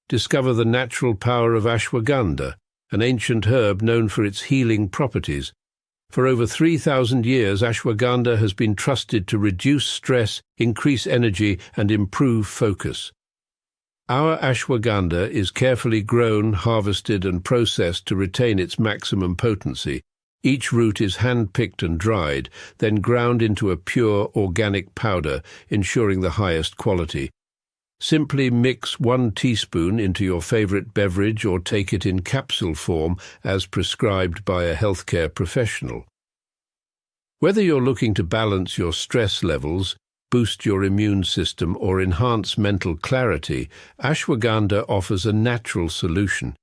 discover the natural power of ashwagandha, an ancient herb known for its healing properties. For over 3,000 years, ashwagandha has been trusted to reduce stress, increase energy, and improve focus. Our ashwagandha is carefully grown, harvested, and processed to retain its maximum potency. Each root is hand-picked and dried, then ground into a pure organic powder, ensuring the highest quality. Simply mix 1 teaspoon into your favorite beverage or take it in capsule form as prescribed by a healthcare professional. Whether you're looking to balance your stress levels, boost your immune system, or enhance mental clarity, ashwagandha offers a natural solution.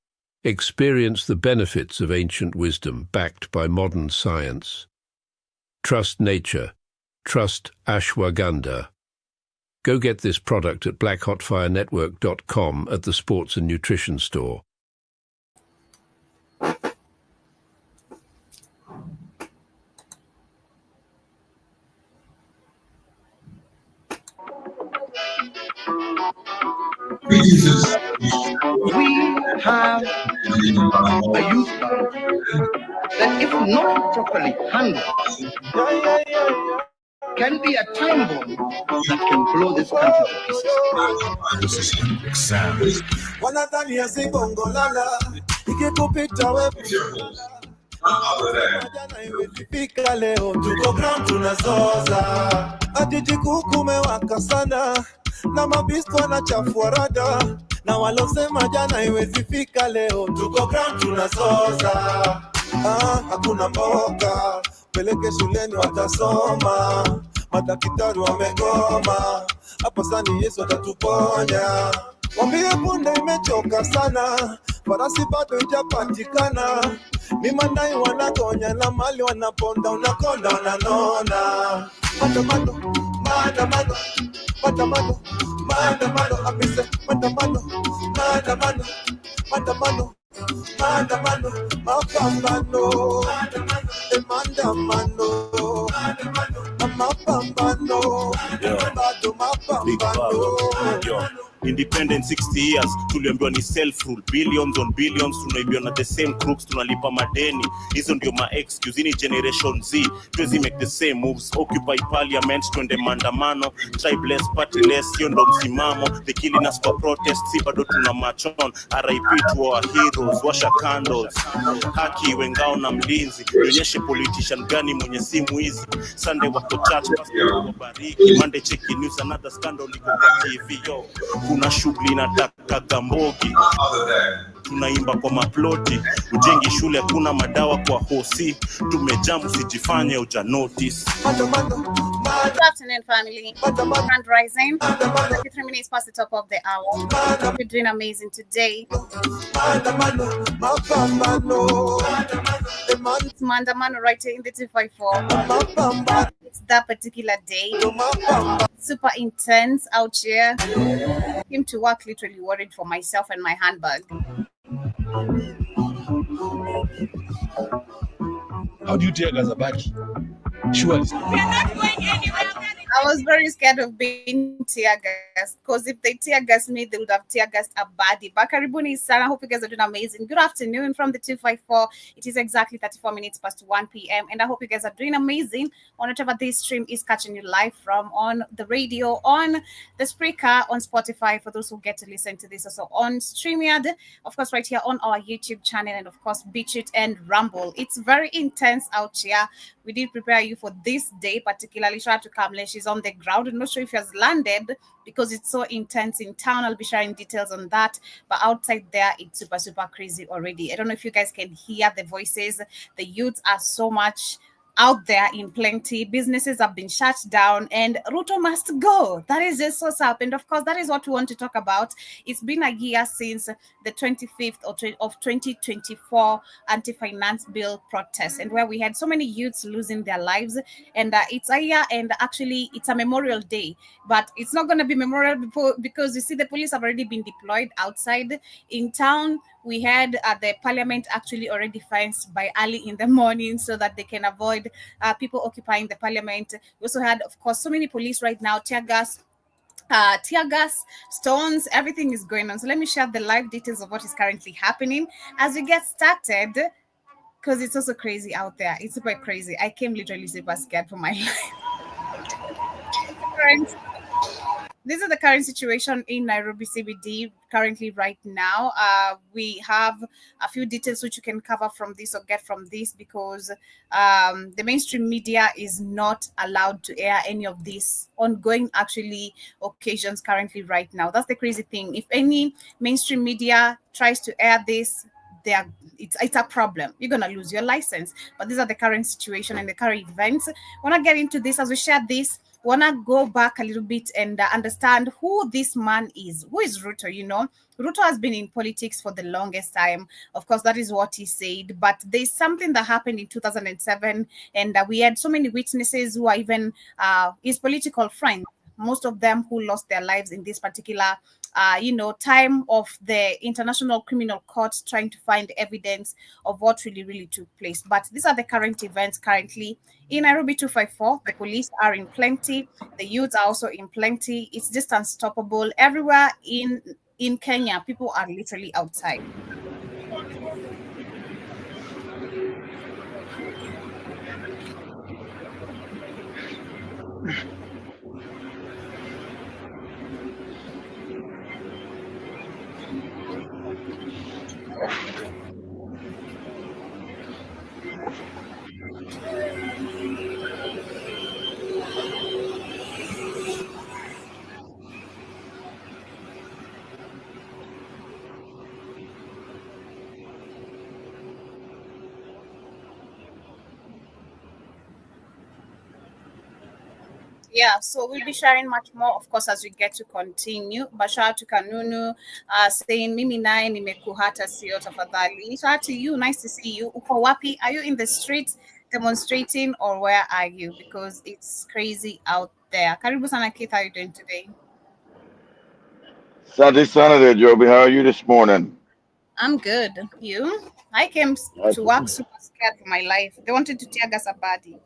Experience the benefits of ancient wisdom backed by modern science. Trust nature. Trust ashwagandha. Go get this product at blackhotfirenetwork.com at the Sports and Nutrition Store. We have a youth bank that, if not properly handled, can be a time bomb that can blow this country to pieces. This is Hendrix Sound. Leo tuko ground tunazoza, ajiji kumewaka sana na mabisto wanachafua rada, na walosema jana iwezi fika leo tuko ground tunazoza. Hakuna mboga, peleke shuleni watasoma, madaktari wamegoma, hapo sani Yesu atatuponya. Wambie punde imechoka sana, farasi bado ijapatikana, mimandai wanagonya na mali wanaponda, unakonda wananona. Maandamano, maandamano, maandamano, maandamano, apise maandamano, maandamano, maandamano, maandamano, mapambano, maandamano, mapambano, bado mapambano. Independent 60 years, tuliambiwa ni self-rule. Billions on billions, tunaibiwa na the same crooks, tunalipa madeni. Hizo ndio ma-excuse, ini Generation Z. Tuwezi make the same moves, occupy parliament, tuende maandamano. Tribeless, partyless, hiyo ndo msimamo. They killing us for protest, si bado tuna march on. RIP to our heroes, washa candles. Haki, wengao na mlinzi. Nionyeshe politician gani mwenye simu hizi. Sunday wako church, pastor wabariki. Monday checking news, another scandal liko kwa TV, yo. Kuna shughuli nataka Gambogi, tunaimba kwa maploti, ujengi shule kuna madawa kwa hosi, tumejamu sijifanye uja notice. Good afternoon, family. Hand rising. 33 minutes past the top of the hour. Hope you're doing amazing today. It's Mandamano right here in the 254. It's that particular day. Super intense out here. Came to work literally worried for myself and my handbag. How do you tear gas a bag? Surely. We are not going anywhere. I was very scared of being tear gassed, because if they tear gas me, they would have tear gassed a body. But karibuni sana, I hope you guys are doing amazing. Good afternoon from the 254. It is exactly 34 minutes past 1 p.m. And I hope you guys are doing amazing on whatever this stream is catching you live from, on the radio, on the Spreaker, on Spotify, for those who get to listen to this also on StreamYard, of course, right here on our YouTube channel, and of course, BitChute and Rumble. It's very intense out here. We did prepare you for this day, particularly. Shout out to Kamle. She's on the ground. I'm not sure if she has landed because it's so intense in town. I'll be sharing details on that. But outside there, it's super, super crazy already. I don't know if you guys can hear the voices. The youths are so much out there in plenty. Businesses have been shut down and Ruto must go. That is just what's up. And of course, that is what we want to talk about. It's been a year since the 25th of 2024 anti-finance bill protest, and where we had so many youths losing their lives. And it's a year, and actually it's a Memorial Day, but it's not going to be memorial because you see the police have already been deployed outside in town. We had the parliament actually already fenced by early in the morning so that they can avoid people occupying the parliament. We also had, of course, so many police right now, tear gas, tear gas, stones, everything is going on. So let me share the live details of what is currently happening as we get started, because it's also crazy out there. It's super crazy. I came literally super scared for my life. This is the current situation in Nairobi CBD currently right now. We have a few details which you can cover from this or get from this, because the mainstream media is not allowed to air any of these ongoing actually occasions currently right now. That's the crazy thing. If any mainstream media tries to air this, it's a problem. You're gonna lose your license. But these are the current situation and the current events. Wanna get into this as we share this. Wanna go back a little bit and understand who this man is. Who is Ruto? You know, Ruto has been in politics for the longest time. Of course, that is what he said. But there's something that happened in 2007, and we had so many witnesses who are even his political friends. Most of them who lost their lives in this particular time of the International Criminal Court trying to find evidence of what really took place. But these are the current events currently in Nairobi 254. The police are in plenty. The youths are also in plenty. It's just unstoppable. Everywhere in Kenya, people are literally outside. Yeah, so we'll be sharing much more, of course, as we get to continue. But shout out to Kanunu saying, Mimi nae nimekuhata sio tafadhali. Shout out to you, nice to see you. Uko wapi? Are you in the streets demonstrating, or where are you? Because it's crazy out there. Karibu sana Keith, how are you doing today? Sunday Senator Joby, how are you this morning? I'm good. You? I came to work super scared for my life. They wanted to tear gas a body.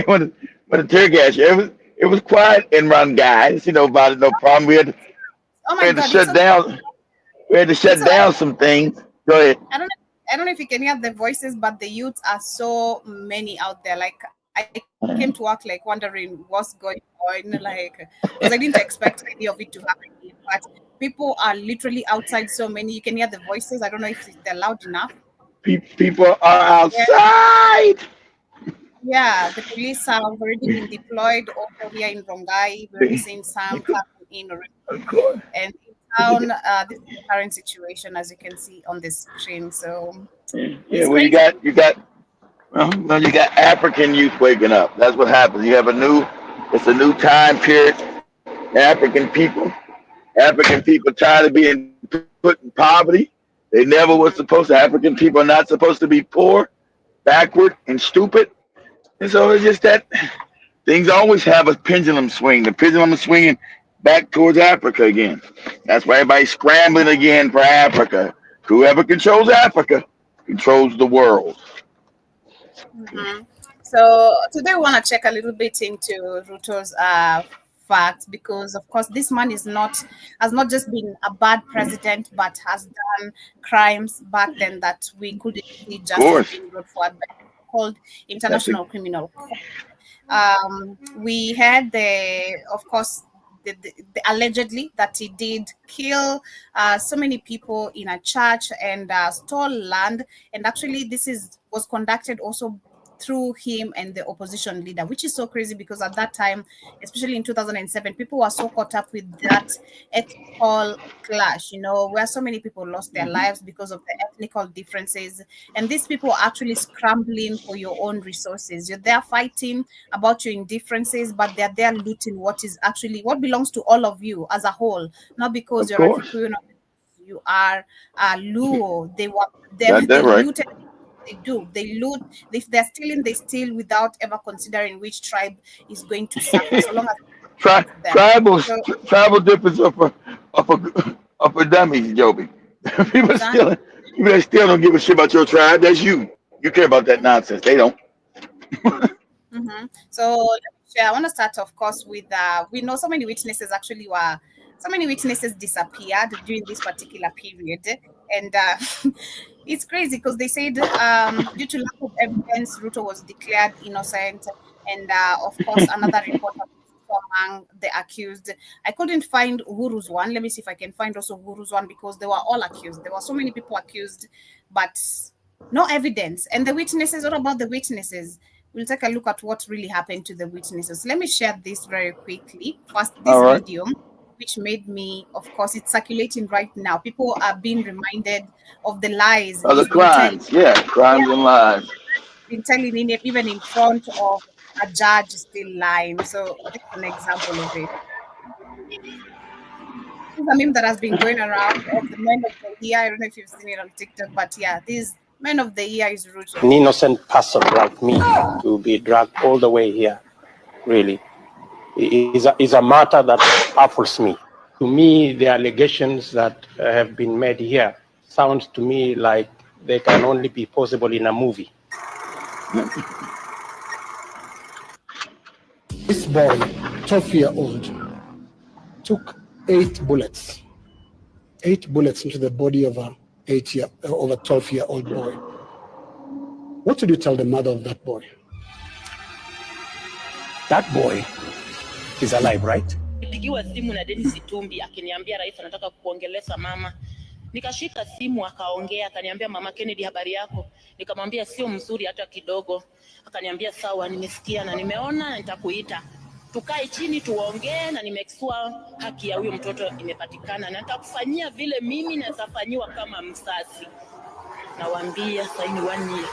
when the tear gas, it was quiet in run, guys. About it, no problem. We had to shut down. We had to shut down some things. Go ahead. I don't know if you can hear the voices, but the youths are so many out there. Like I came to work like wondering what's going on, like because I didn't expect any of it to happen. But people are literally outside. So many. You can hear the voices. I don't know if they're loud enough. People are outside. Yeah, the police have already been deployed over here in Rongai. We're seeing some coming in already. And in town, this is the current situation, as you can see on the screen. So yeah, well, you got African youth waking up. That's what happens. You have it's a new time period. African people tired of being put in poverty. They never were supposed to. African people are not supposed to be poor, backward, and stupid. And so it's just that things always have a pendulum swing. The pendulum is swinging back towards Africa again. That's why everybody's scrambling again for Africa. Whoever controls Africa controls the world. Mm-hmm. So today we want to check a little bit into Ruto's facts, because of course this man has not just been a bad president, but has done crimes back then that we couldn't see justice being brought forward by called International Criminal Court. We had of course, the allegedly that he did kill so many people in a church and stole land. And actually, this was conducted also through him and the opposition leader, which is so crazy because at that time, especially in 2007, people were so caught up with that ethnical clash, where so many people lost their lives because of the ethnical differences. And these people are actually scrambling for your own resources. You're there fighting about your indifferences, but they're there looting what belongs to all of you as a whole, not because you're a Kikuyu, you are Luo. They looted. They loot. If they're stealing, they steal without ever considering which tribe is going to suffer. So long as tribal difference of a dummies, Joby. People that still don't give a shit about your tribe. That's you. You care about that nonsense. They don't. Mm-hmm. So let me I want to start, of course, with we know so many witnesses disappeared during this particular period, and it's crazy because they said due to lack of evidence, Ruto was declared innocent, and of course another report among the accused. I couldn't find Uhuru's one. Let me see if I can find also Uhuru's one, because they were all accused. There were so many people accused, but no evidence. And the witnesses, what about the witnesses? We'll take a look at what really happened to the witnesses. Let me share this very quickly. First, this video, which made me, of course, it's circulating right now. People are being reminded of the lies. Of the crimes, crimes and lies. Been telling even in front of a judge still lying. So this is an example of it. This is a meme that has been going around of the men of the year. I don't know if you've seen it on TikTok, but yeah, this man of the year is Ruto. An innocent person like me to be dragged all the way here, really, is a matter that baffles me. To me, the allegations that have been made here sound to me like they can only be possible in a movie. This boy, 12-year-old, took 8 bullets. 8 bullets into the body of a 12-year-old boy. What did you tell the mother of that boy? That boy is alive, right? Nipigiwa simu na Dennis Itumbi akiniambia rais anataka kuongelesha mama. Nikashika simu akaongea, akaniambia mama Kennedy, habari yako? Nikamwambia sio mzuri hata kidogo. Akaniambia sawa, nimesikia na nimeona, nitakuita. Tukae chini tuongee na nimekisua haki ya huyo mtoto imepatikana na nitakufanyia vile mimi natafanyiwa kama msasi. Nawaambia sasa ni 1 year.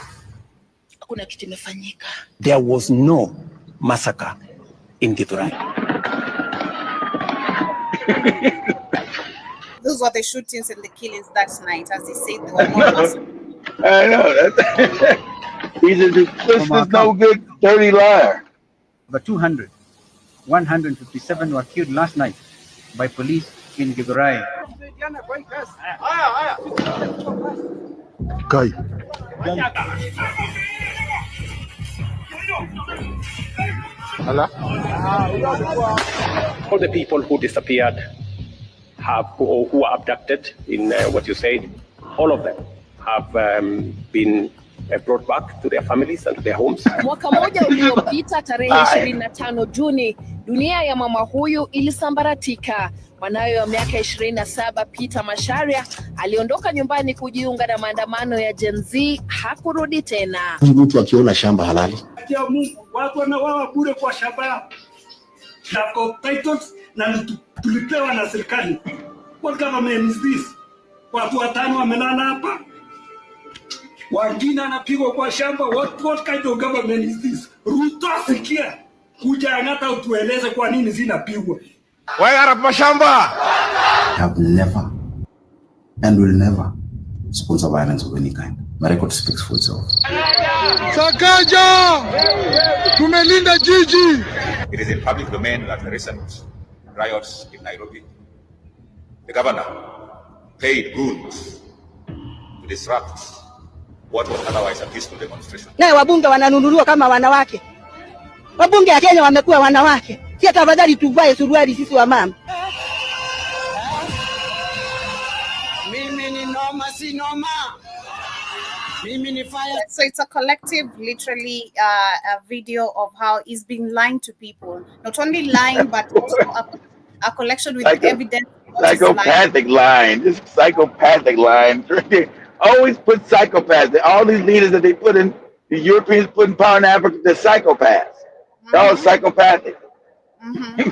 Hakuna kitu imefanyika. There was no massacre in Githurai. Those were the shootings and the killings that night, as they said. They were not I know. He's a duplicitous, no good, dirty liar. Over 157 were killed last night by police in Githurai. Guy. Hello? All the people who disappeared, who were abducted in what you said, all of them have been brought back to their families and to their homes. Mwaka moja uliopita tarehe 25 Juni, dunia ya mama huyu ilisambaratika. Mwanawe wa miaka 27 Peter Macharia aliondoka nyumbani kujiunga na maandamano ya Gen Z, hakurudi tena. Mtu akiona shamba halali. Ya Mungu, watu wanawawa bure kwa shamba yao. Na kwa titles na tulipewa na serikali. What government is this? Watu watano wamenana hapa. Wengine anapigwa kwa shamba. What kind of government is this? Ruto sikia. Kuja hata utueleze kwa nini zinapigwa. Wewe arapa shamba. Have never and will never sponsor violence of any kind. My record speaks for itself. Sakaja! Tumelinda jiji. It is in public domain that the recent riots in Nairobi, the governor paid goods to disrupt what was otherwise a peaceful demonstration. Na wabunge wananunuliwa kama wanawake. Wabunge wa Kenya wamekuwa wanawake. Si tafadhali tuvae suruali sisi wa mama. Mimi ni noma si noma. So it's a collective, literally, a video of how he's been lying to people. Not only lying, but also a collection with evidence. Psychopathic lying. This psychopathic lying. Always put psychopaths. All these leaders that they put in, the Europeans put in power in Africa, they're psychopaths. They're all psychopathic.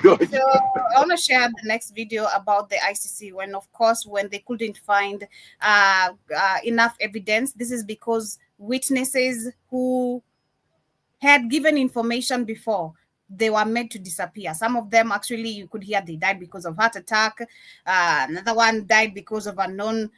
So I want to share the next video about the ICC when they couldn't find enough evidence. This is because witnesses who had given information before, they were made to disappear. Some of them actually, you could hear they died because of heart attack. Another one died because of unknown,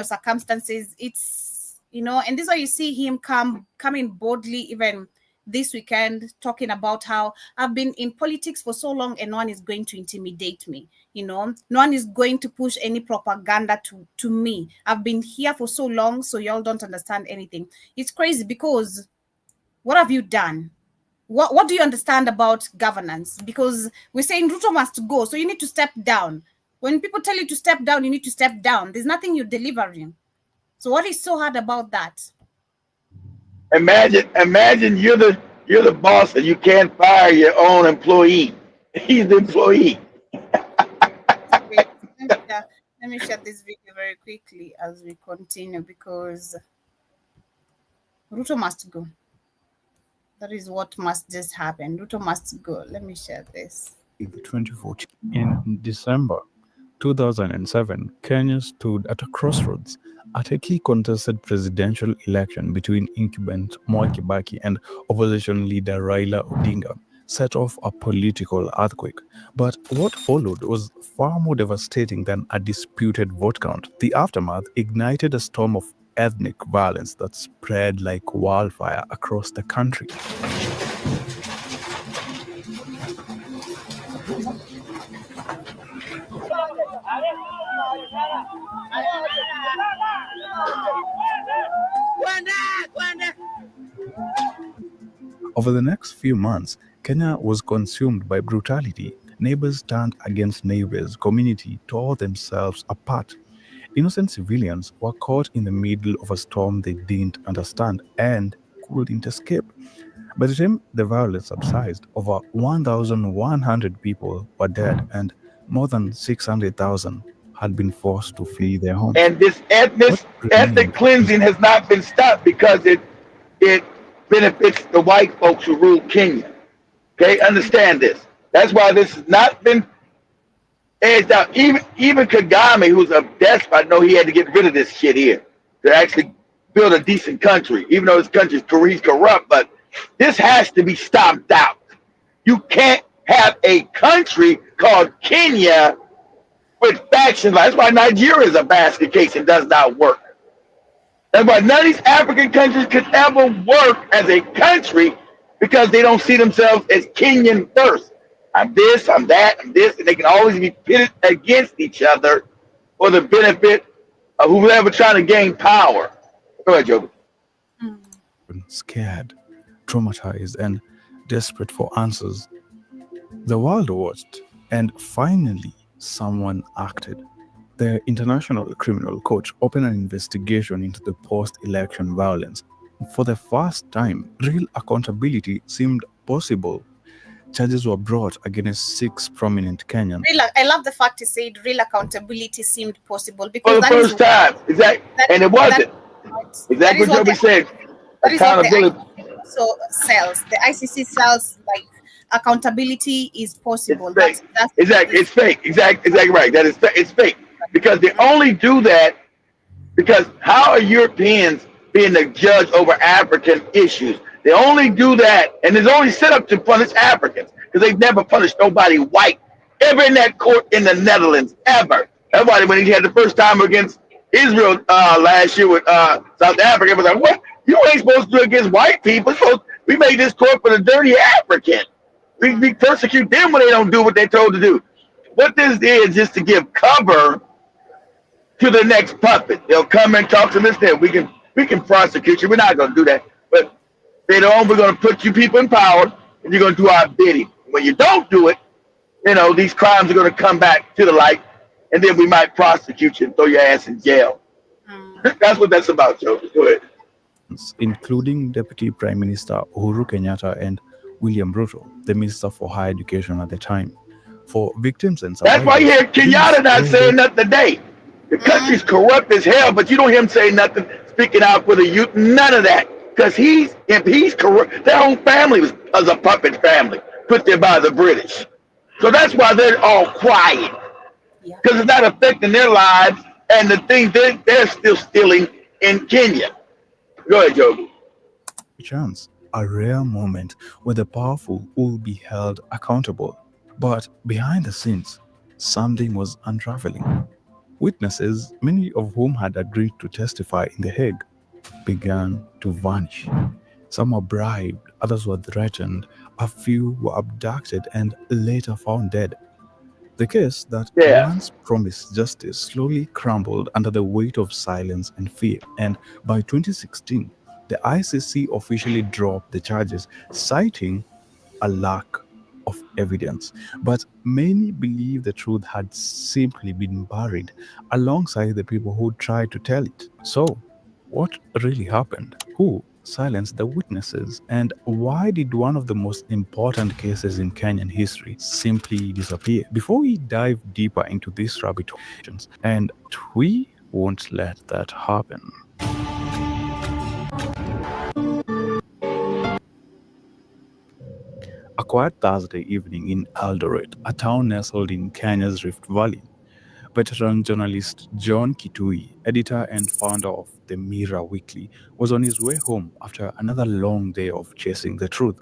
circumstances. It's, and this is why you see him coming boldly, even this weekend, talking about how I've been in politics for so long and no one is going to intimidate me. No one is going to push any propaganda to me. I've been here for so long, so y'all don't understand anything. It's crazy because what have you done? what do you understand about governance? Because we're saying Ruto must go, so you need to step down. When people tell you to step down, you need to step down. There's nothing you're delivering. So what is so hard about that? Imagine you're the boss and you can't fire your own employee. He's the employee. Wait, let me share this video very quickly as we continue, because Ruto must go. That is what must just happen. Ruto must go. Let me share this. In 2014, in December 2007, Kenya stood at a crossroads at a key contested presidential election between incumbent Mwai Kibaki and opposition leader Raila Odinga, set off a political earthquake. But what followed was far more devastating than a disputed vote count. The aftermath ignited a storm of ethnic violence that spread like wildfire across the country. Over the next few months, Kenya was consumed by brutality. Neighbors turned against neighbors, community tore themselves apart. Innocent civilians were caught in the middle of a storm they didn't understand and couldn't escape. By the time the violence subsided, over 1,100 people were dead and more than 600,000 had been forced to flee their homes. And this ethnic cleansing has not been stopped because it benefits the white folks who rule Kenya. Okay, understand this. That's why this has not been edged out. Even Kagame, who's a despot, know he had to get rid of this shit here to actually build a decent country. Even though his country's he's corrupt, but this has to be stomped out. You can't have a country called Kenya with factions. That's why Nigeria is a basket case and does not work. That's why none of these African countries could ever work as a country, because they don't see themselves as Kenyan first. I'm this, I'm that, I'm this, and they can always be pitted against each other for the benefit of whoever trying to gain power. Go ahead, Joe. Scared, traumatized, and desperate for answers. The world watched, and finally, someone acted. The International Criminal Court opened an investigation into the post-election violence. For the first time, real accountability seemed possible. Charges were brought against 6 prominent Kenyans. I love the fact he said real accountability seemed possible, because for the first time. And it wasn't. Exactly what Joby said. Accountability. So cells, the ICC cells, like, accountability is possible. That's exactly. It's fake. Exactly right. That is, it's fake, because they only do that because how are Europeans being the judge over African issues? They only do that, and it's only set up to punish Africans, because they've never punished nobody white ever in that court in the Netherlands, ever. Everybody, when he had the first time against Israel last year with South Africa, was like, what? You ain't supposed to do against white people. We made this court for the dirty African. We persecute them when they don't do what they're told to do. What this is just to give cover to the next puppet. They'll come and talk to this. We can prosecute you. We're not going to do that. But later on, we're going to put you people in power, and you're going to do our bidding. When you don't do it, these crimes are going to come back to the light, and then we might prosecute you and throw your ass in jail. That's what that's about, Joe. Go ahead. Including Deputy Prime Minister Uhuru Kenyatta and William Ruto, the Minister for Higher Education at the time. For victims and survivors. That's why you hear Kenyatta not saying nothing today. The country's corrupt as hell, but you don't hear him say nothing, speaking out for the youth, none of that. Because if he's corrupt, their whole family was a puppet family, put there by the British. So that's why they're all quiet. Because it's not affecting their lives and the things they're still stealing in Kenya. Go ahead, Joe. Chance, a rare moment where the powerful will be held accountable. But behind the scenes, something was unraveling. Witnesses, many of whom had agreed to testify in The Hague, began to vanish. Some were bribed, others were threatened, a few were abducted and later found dead. The case that once promised justice slowly crumbled under the weight of silence and fear, and by 2016, the ICC officially dropped the charges, citing a lack of evidence. But many believe the truth had simply been buried alongside the people who tried to tell it. So, what really happened? Who silenced the witnesses? And why did one of the most important cases in Kenyan history simply disappear? Before we dive deeper into these rabbit holes, and we won't let that happen. A quiet Thursday evening in Eldoret, a town nestled in Kenya's Rift Valley, veteran journalist John Kitui, editor and founder of the Mirror Weekly, was on his way home after another long day of chasing the truth.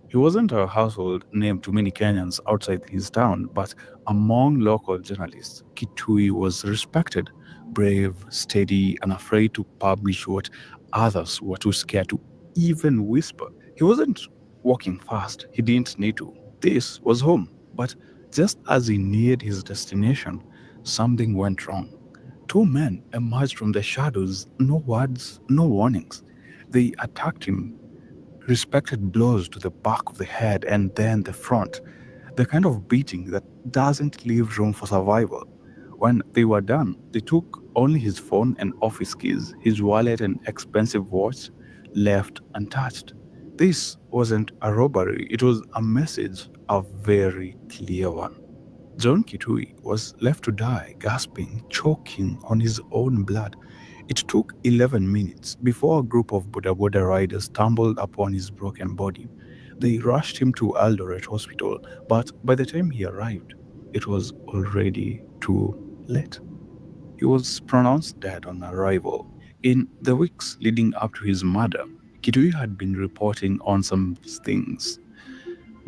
He wasn't a household name to many Kenyans outside his town, but among local journalists, Kitui was respected, brave, steady, and afraid to publish what others were too scared to even whisper. He wasn't walking fast. He didn't need to. This was home. But just as he neared his destination, something went wrong. Two men emerged from the shadows, no words, no warnings. They attacked him, respected blows to the back of the head and then the front, the kind of beating that doesn't leave room for survival. When they were done, they took only his phone and office keys, his wallet and expensive watch, left untouched. This wasn't a robbery, it was a message, a very clear one. John Kitui was left to die, gasping, choking on his own blood. It took 11 minutes before a group of Boda Boda riders stumbled upon his broken body. They rushed him to Eldoret Hospital, but by the time he arrived, it was already too late. He was pronounced dead on arrival. In the weeks leading up to his murder, Kitui had been reporting on some things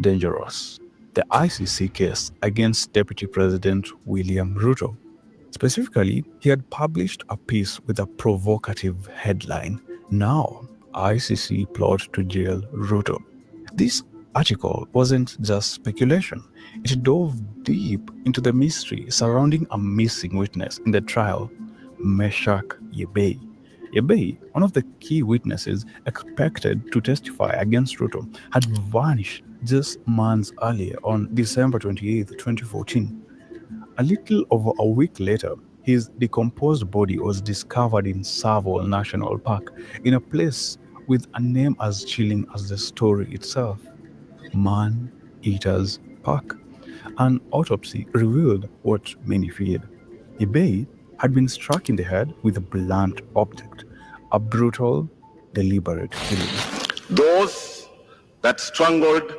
dangerous. The ICC case against Deputy President William Ruto. Specifically, he had published a piece with a provocative headline, "Now, ICC plot to jail Ruto." This article wasn't just speculation. It dove deep into the mystery surrounding a missing witness in the trial, Meshach Yebei. Yebei, one of the key witnesses expected to testify against Ruto, had vanished just months earlier on December 28, 2014. A little over a week later, his decomposed body was discovered in Tsavo National Park, in a place with a name as chilling as the story itself, Man Eaters Park. An autopsy revealed what many feared. Yebei had been struck in the head with a blunt object, a brutal, deliberate killing. Those that strangled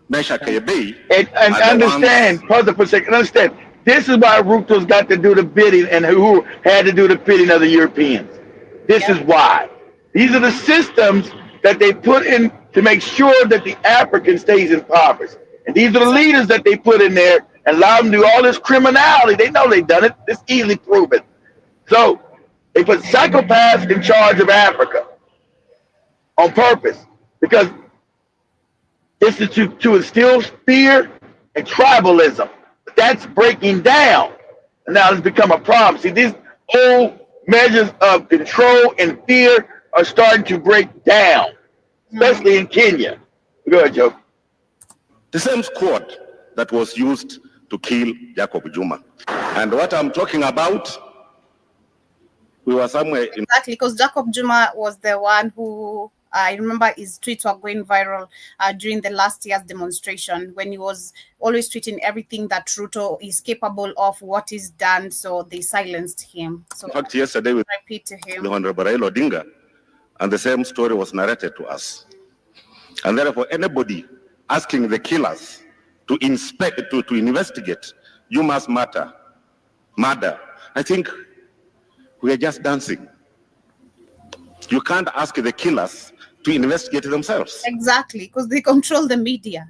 Meshach Yebei And understand, pause for a second, understand, this is why Ruto's got to do the bidding and who had to do the bidding of the Europeans. This is why. These are the systems that they put in to make sure that the African stays impoverished. And these are the leaders that they put in there and allow them to do all this criminality. They know they've done it. It's easily proven. So they put psychopaths in charge of Africa on purpose because this is to instill fear and tribalism. That's breaking down. And now it's become a problem. See, these old measures of control and fear are starting to break down, especially in Kenya. Go ahead, Joe. The same squad that was used to kill Jacob Juma. And what I'm talking about, we were somewhere in... Exactly, because Jacob Juma was the one who, I remember his tweets were going viral during the last year's demonstration when he was always tweeting everything that Ruto is capable of, what is done, so they silenced him. So in fact, yesterday we repeat to him. the Honorable Raila Odinga, and the same story was narrated to us. And therefore, anybody asking the killers to investigate, you must murder. I think we are just dancing. You can't ask the killers to investigate themselves. Exactly, because they control the media,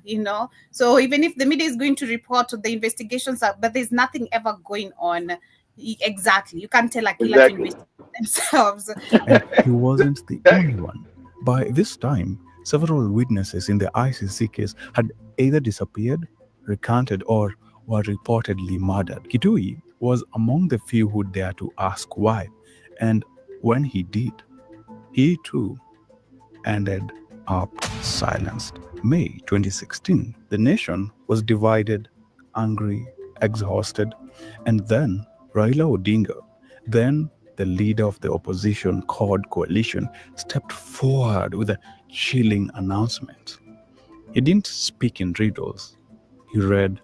So even if the media is going to report the investigations, but there's nothing ever going on. Exactly, you can't tell a killer to investigate themselves. And he wasn't the only one. By this time, several witnesses in the ICC case had either disappeared, recanted, or were reportedly murdered. Kitui was among the few who dared to ask why, and when he did, he too ended up, silenced. May 2016, the nation was divided, angry, exhausted, and then Raila Odinga, then the leader of the opposition CORD coalition, stepped forward with a chilling announcement. He didn't speak in riddles. He read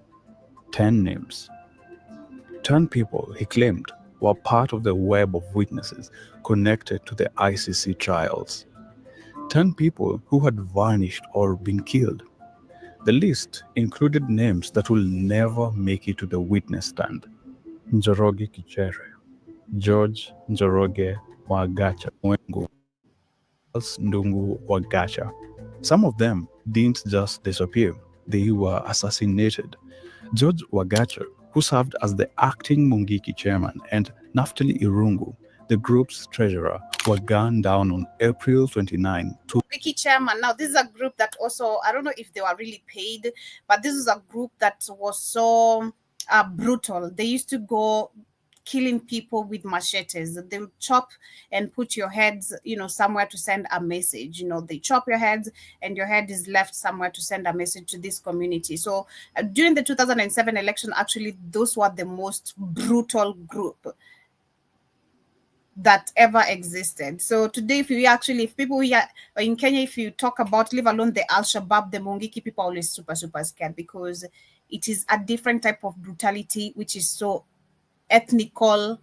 10 names. 10 people, he claimed, were part of the web of witnesses connected to the ICC trials. 10 people who had vanished or been killed. The list included names that will never make it to the witness stand. Njoroge Kichere, George Njoroge Wagacha Mwengu, Ndungu Wagacha. Some of them didn't just disappear, they were assassinated. George Wagacha, who served as the acting Mungiki chairman, and Naftali Irungu, the group's treasurer, were gunned down on April 29. Wiki chairman. Now, this is a group that also, I don't know if they were really paid, but this is a group that was so brutal. They used to go killing people with machetes. They would chop and put your heads, somewhere to send a message. They chop your heads and your head is left somewhere to send a message to this community. So during the 2007 election, actually, those were the most brutal group that ever existed. So today, if people here in Kenya, if you talk about, leave alone the Al-Shabaab, the Mungiki, people are always super, super scared because it is a different type of brutality, which is so ethnical,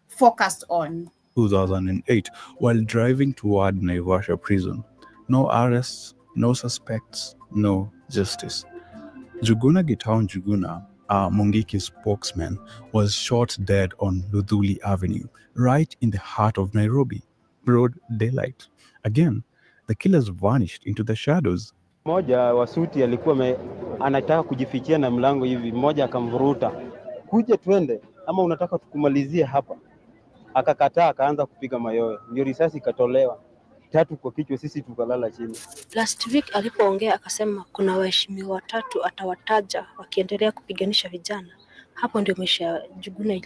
focused on. 2008, while driving toward Naivasha prison. No arrests, no suspects, no justice. Juguna Gitaun Juguna, a Mungiki spokesman, was shot dead on Ludhuli Avenue, right in the heart of Nairobi, broad daylight. Again, the killers vanished into the shadows. Mmoja wa suti alikuwa anataka kujifichia na mlango hivi, mmoja akamvuruta, kuja twende ama unataka tukumalizie hapa. Akakataa, akaanza kupiga mayowe, ndio risasi ikatolewa 3 kwa kichwa, sisi tukalala chini. Last week alipoongea akasema kuna waheshimiwa 3 atawataja wakiendelea kupiganisha vijana. Hapo ndio maisha ya Juguna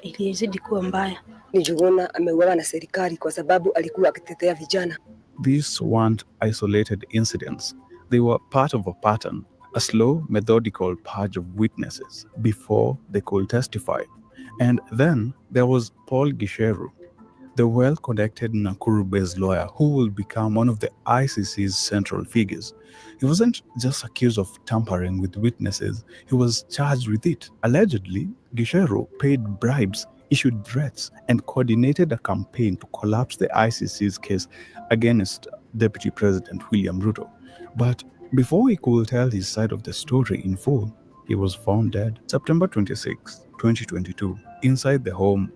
ilizidi kuwa mbaya. Ni Juguna ameuawa na serikali kwa sababu alikuwa akitetea vijana. These weren't isolated incidents. They were part of a pattern, a slow, methodical purge of witnesses before they could testify. And then there was Paul Gisheru, the well-connected Nakuru-based lawyer who will become one of the ICC's central figures. He wasn't just accused of tampering with witnesses, he was charged with it. Allegedly, Gisheru paid bribes, issued threats, and coordinated a campaign to collapse the ICC's case against Deputy President William Ruto. But before he could tell his side of the story in full, he was found dead. September 26, 2022, inside the home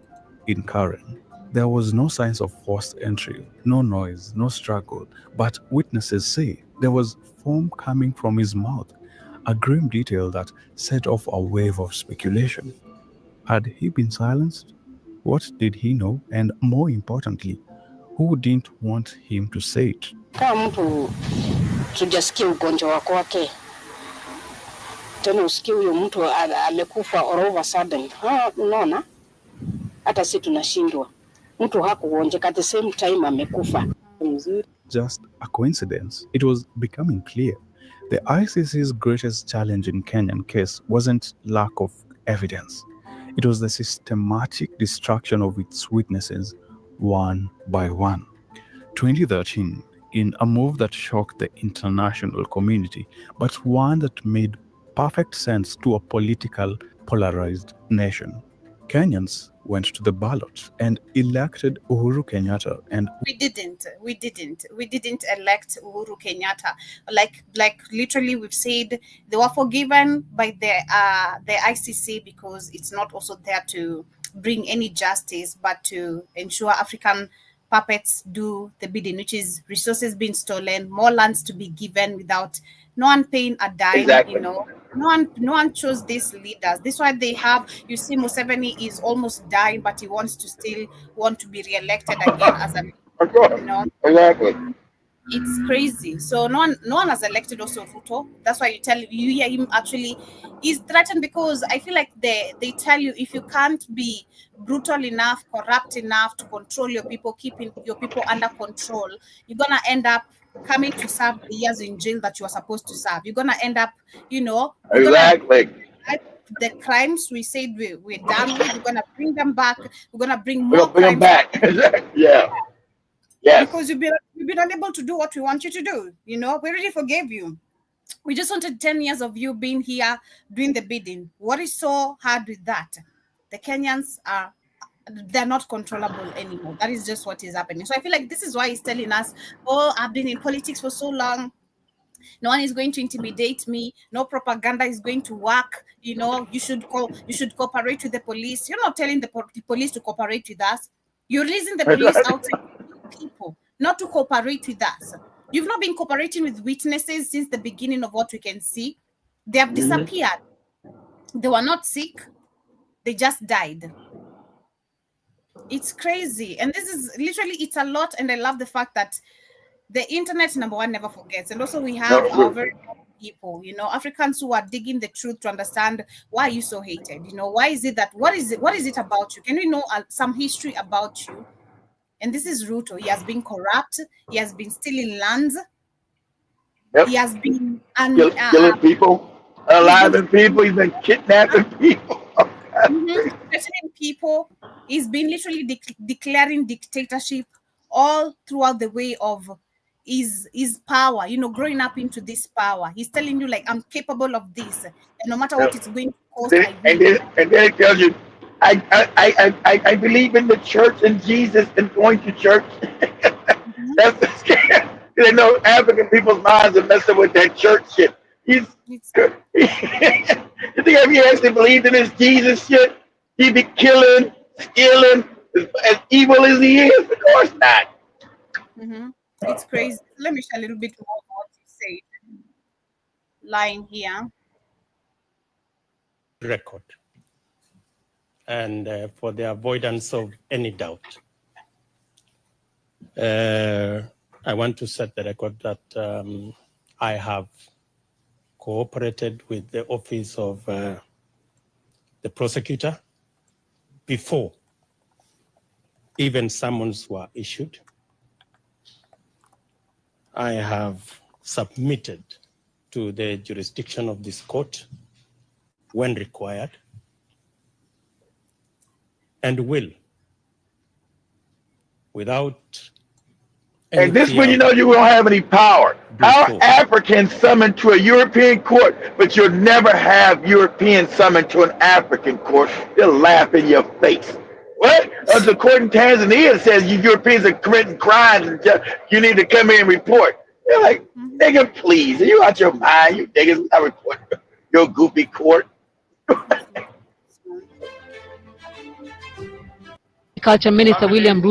in Karen. There was no signs of forced entry, no noise, no struggle, but witnesses say there was foam coming from his mouth, a grim detail that set off a wave of speculation. Had he been silenced? What did he know? And more importantly, who didn't want him to say it? Kama mtu tujasikia ugonjwa wako wake, tena usikie huyo mtu amekufa all of a sudden. Unaona? Hata sisi tunashindwa. Mtu hakuonjeka at the same time amekufa. Just a coincidence. It was becoming clear. The ICC's greatest challenge in Kenyan case wasn't lack of evidence. It was the systematic destruction of its witnesses, one by one. 2013, in a move that shocked the international community, but one that made perfect sense to a political, polarized nation. Kenyans went to the ballot and elected Uhuru Kenyatta, and we didn't elect Uhuru Kenyatta. Like literally, we've said they were forgiven by the ICC because it's not also there to bring any justice, but to ensure African puppets do the bidding, which is resources being stolen, more lands to be given without no one paying a dime. Exactly. No one chose these leaders. This is why they have, you see, Museveni is almost dying, but he wants to be re-elected again as a, Exactly. It's crazy. So no one has elected also Ruto. That's why you hear him actually, he's threatened because I feel like they tell you if you can't be brutal enough, corrupt enough to control your people, keeping your people under control, you're gonna end up coming to serve the years in jail that you are supposed to serve. You're gonna end up, Exactly. The crimes we said we're done with, we're gonna bring them back. We're gonna bring We're more gonna bring them crimes. back. Yeah. Yes. Because you've been unable to do what we want you to do. We already forgave you. We just wanted 10 years of you being here doing the bidding. What is so hard with that? The Kenyans they're not controllable anymore. That is just what is happening. So I feel like this is why he's telling us, oh, I've been in politics for so long. No one is going to intimidate me. No propaganda is going to work. You should cooperate with the police. You're not telling the police to cooperate with us. You're releasing the police out to people, not to cooperate with us. You've not been cooperating with witnesses since the beginning of what we can see. They have disappeared. They were not sick. They just died. It's crazy. And this is literally, it's a lot. And I love the fact that the internet, number one, never forgets. And also we have our very people, Africans who are digging the truth to understand why are you so hated? Why is it that, what is it about you? Can we know some history about you? And this is Ruto. He has been corrupt. He has been stealing lands. Yep. He has been killing people, alive people. He's been kidnapping people. Threatening people. He's been literally declaring dictatorship all throughout the way of his power, growing up into this power. He's telling you, like, I'm capable of this, and no matter what it's going to cost. And then he tells you, I believe in the church and Jesus and going to church. That's the scam. They know African people's minds are messing with that church shit. You think if he actually believed in this Jesus shit, he'd be killing, stealing, as evil as he is? Of course not. It's crazy. Let me share a little bit more of what he said. Line here. Record. And for the avoidance of any doubt, I want to set the record that I have cooperated with the office of the prosecutor before even summons were issued. I have submitted to the jurisdiction of this court when required, and will, without. And this when you know you don't have any power. How Africans summoned to a European court, but you'll never have Europeans summoned to an African court. They'll laugh in your face. What? The court in Tanzania says you Europeans are committing crimes and you need to come in and report. They're like, nigga, please, are you out your mind? You niggas not report your goofy court. Agriculture Minister William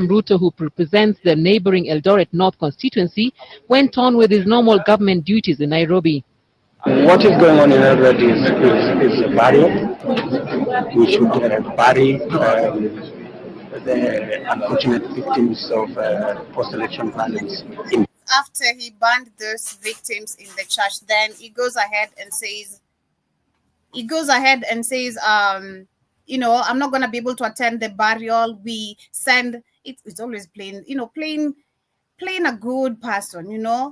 Ruto, who represents the neighboring Eldoret North constituency, went on with his normal government duties in Nairobi. What is going on in Eldoret is a barrier. We should bury the unfortunate victims of post-election violence. After he banned those victims in the church, then he goes ahead and says, I'm not going to be able to attend the burial. We send, it's always plain, playing a good person,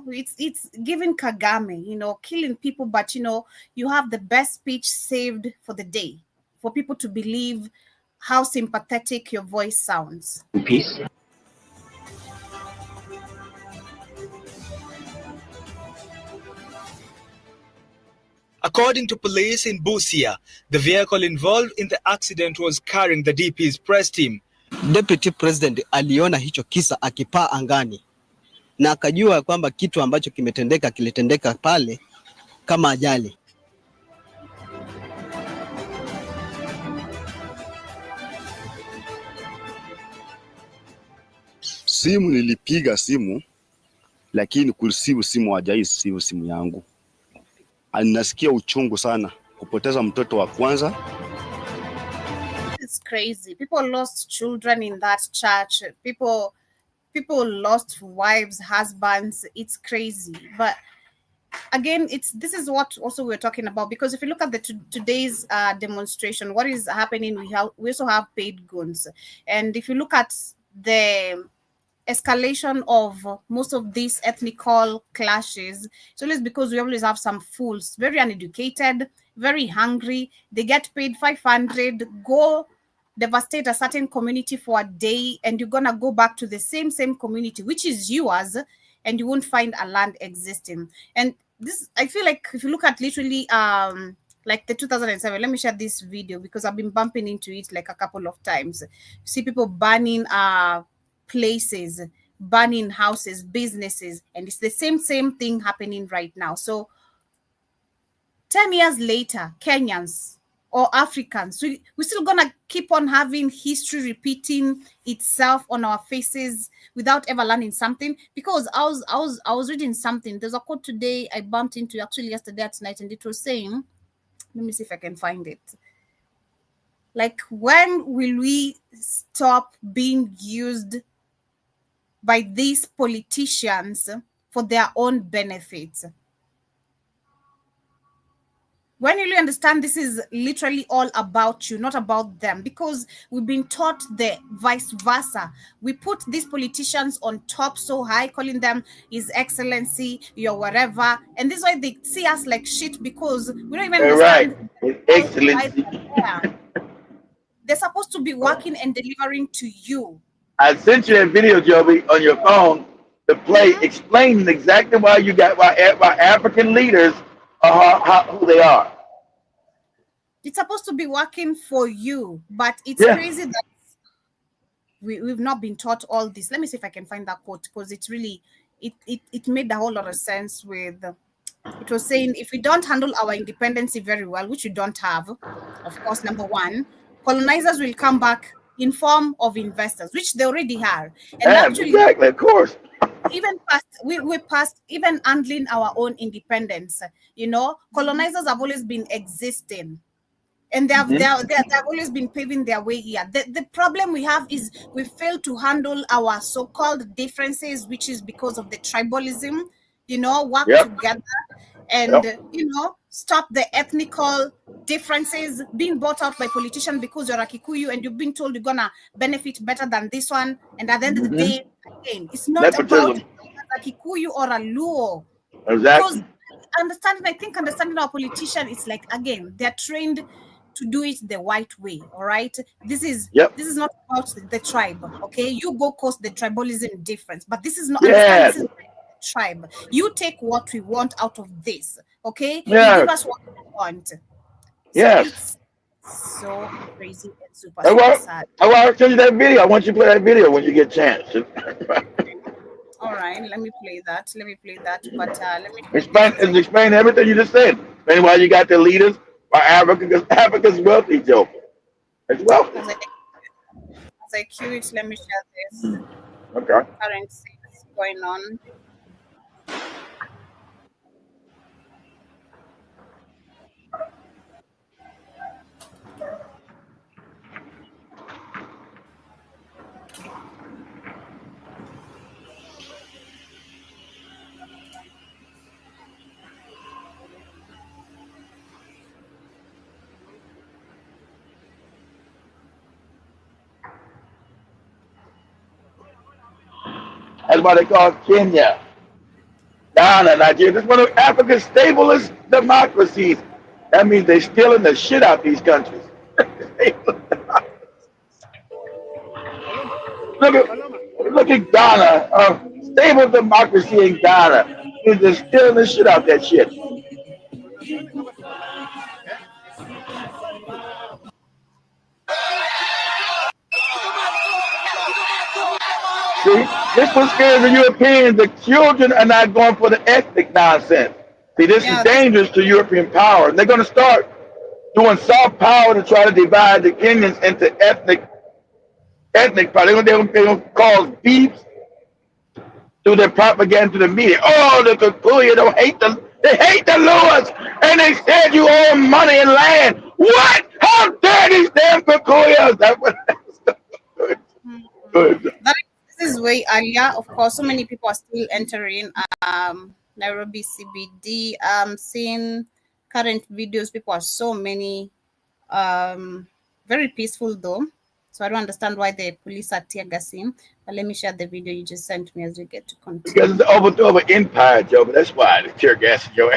it's giving Kagame, killing people, but you have the best speech saved for the day, for people to believe how sympathetic your voice sounds. Peace. According to police in Busia, the vehicle involved in the accident was carrying the DP's press team. Deputy President aliona hicho kisa akipaa angani na akajua kwamba kitu ambacho kilitendeka pale kama ajali. Simu nilipiga simu lakini kusibu simu hajaisibu simu yangu. Nasikia uchungu sana kupoteza mtoto wa kwanza. It's crazy. People lost children in that church. People lost wives, husbands. It's crazy. But again, this is what also we're talking about, because if you look at the today's demonstration, what is happening, we also have paid goons. And if you look at the escalation of most of these ethnical clashes, it's always because we always have some fools, very uneducated, very hungry. They get paid 500, go devastate a certain community for a day, and you're gonna go back to the same community, which is yours, and you won't find a land existing. And this, I feel like, if you look at literally like the 2007, let me share this video because I've been bumping into it like a couple of times. You see people burning places, burning houses, businesses, and it's the same thing happening right now. So 10 years later, Kenyans or Africans, we're still gonna keep on having history repeating itself on our faces without ever learning something. Because I was reading something. There's a quote today I bumped into actually yesterday at night, and it was saying, let me see if I can find it. Like, when will we stop being used by these politicians for their own benefits? When you really understand this is literally all about you, not about them, because we've been taught the vice versa. We put these politicians on top so high, calling them His Excellency, your whatever, and this is why they see us like shit, because we don't even understand. His Excellency. They're supposed to be working and delivering to you. I sent you that video, Joby, on your phone to play, explaining exactly why African leaders are who they are. It's supposed to be working for you, but it's crazy that we've not been taught all this. Let me see if I can find that quote, because it's really, it made a whole lot of sense. With it was saying, if we don't handle our independence very well, which we don't have, of course, number one, colonizers will come back in form of investors, which they already are. And actually, exactly, of course. Even past, we're past even handling our own independence. You know, colonizers have always been existing, and they have always been paving their way here. The problem we have is we fail to handle our so-called differences, which is because of the tribalism. You know, work together and you know, stop the ethnical differences being brought out by politicians because you're a Kikuyu and you've been told you're gonna benefit better than this one. And at the end of the day, again, it's not about a Kikuyu or a Luo. Exactly. Because understanding our politician is like, again, they're trained to do it the white way. All right. This is not about the tribe. Okay, you go cause the tribalism difference, but this is not. This is tribe. You take what we want out of this. Okay. You give us what we want. So it's so crazy and super sad. I want to tell you that video. I want you to play that video when you get a chance. All right, let me play that. But let me explain everything you just said. Explain why you got the leaders are Africa's wealthy, Joe. It's wealthy. As I cue it, let me share this. Okay. Currency is going on. That's why they call Kenya, Ghana, Nigeria. This is one of Africa's stablest democracies. That means they're stealing the shit out these countries. Look at Ghana, stable democracy in Ghana. They're stealing the shit out that shit. See, this was scares the Europeans. The children are not going for the ethnic nonsense. See, this is dangerous to European power. And they're going to start doing soft power to try to divide the Kenyans into ethnic power. They're going to cause beefs through their propaganda to the media. Oh, the Kikuyu they hate the Luas, and they said you owe them money and land. What? How dare these damn Kikuyus? That's what. This is way earlier. Of course, so many people are still entering. Nairobi CBD. Seeing current videos, people are so many. Very peaceful though. So I don't understand why the police are tear gassing. But let me share the video you just sent me as we get to continue. Because it's the overthrow of an empire, Joe. But that's why the tear gas, Joe.